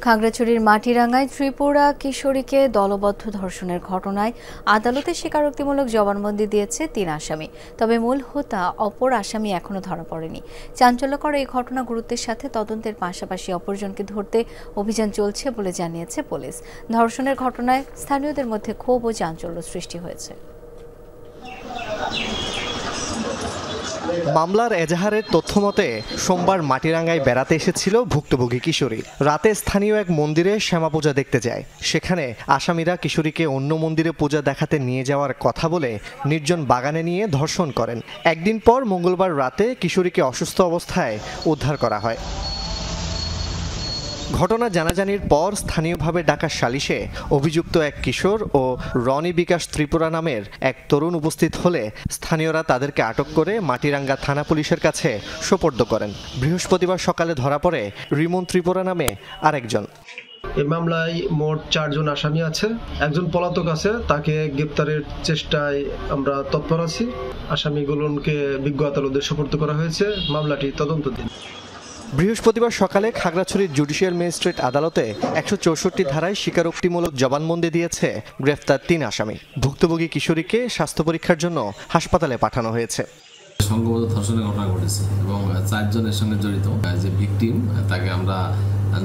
খাগড়াছড়ির মাটিরাঙ্গায় ত্রিপুরা কিশোরীকে দলবদ্ধ ধর্ষণের ঘটনায় আদালতে স্বীকারোক্তিমূলক জবানবন্দি দিয়েছে ৩ আসামি। তবে মূল হোতা অপর আসামি এখনো ধরা পড়েনি। চাঞ্চল্যকর এই ঘটনা গুরুত্বের সাথে তদন্তের পাশাপাশি অপরজনকে ধরতে অভিযান চলছে বলে জানিয়েছে পুলিশ। ধর্ষণের ঘটনায় স্থানীয়দের মধ্যে ক্ষোভ ও চাঞ্চল্য সৃষ্টি হয়েছে। মামলার এজাহারের তথ্যমতে সোমবার মাটিরাঙ্গায় বেড়াতে এসেছিল ভুক্তভোগী কিশোরী। রাতে স্থানীয় এক মন্দিরে শ্যামা পূজা দেখতে যায়। সেখানে আসামিরা কিশোরীকে অন্য মন্দিরে পূজা দেখাতে নিয়ে যাওয়ার কথা বলে নির্জন বাগানে নিয়ে ধর্ষণ করেন। একদিন পর মঙ্গলবার রাতে কিশোরীকে অসুস্থ অবস্থায় উদ্ধার করা হয়। ঘটনা জানাজানির পর স্থানীয়ভাবে ডাকা সালিশে অভিযুক্ত এক কিশোর ও রনি বিকাশ ত্রিপুরা নামের এক তরুণ উপস্থিত হলে স্থানীয়রা তাদেরকে আটক করে মাটিরাঙ্গা থানা পুলিশের কাছে সোপর্দ করেন। বৃহস্পতিবার সকালে ধরা পড়ে রিমন ত্রিপুরা নামে আরেকজন। এই মামলায় মোট 4 জন আসামি আছে, একজন পলাতক আছে, তাকে গ্রেপ্তারের চেষ্টায় আমরা তৎপর আছি। আসামিগুলোকে বিজ্ঞ আদালতে সোপর্দ করা হয়েছে। মামলাটি তদন্তাধীন। বৃহস্পতিবার সকালে খাগড়াছড়ির জুডিশিয়াল ম্যাজিস্ট্রেট আদালতে 164 ধারায় স্বীকারোক্তিমূলক জবানবন্দি দিয়েছে গ্রেফতার 3 আসামি। ভুক্তভোগী কিশোরীকে স্বাস্থ্য পরীক্ষার জন্য হাসপাতালে পাঠানো হয়েছে। সংঘবদ্ধ ধর্ষণের ঘটনা ঘটেছে এবং 4 জনের সঙ্গে জড়িত। যে ভিকটিম তাকে আমরা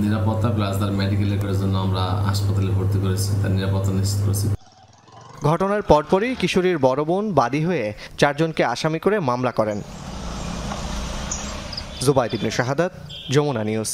নিরাপত্তা প্লাস তার মেডিকেল রেকর্ডের জন্য আমরা হাসপাতালে ভর্তি করেছি, তার নিরাপত্তা নিশ্চিত করেছি। ঘটনার পরপরই কিশোরীর বড় বোন বাদী হয়ে 4 জনকে আসামি করে মামলা করেন। জুবাইদ ইবনে শাহাদাত, যমুনা নিউজ।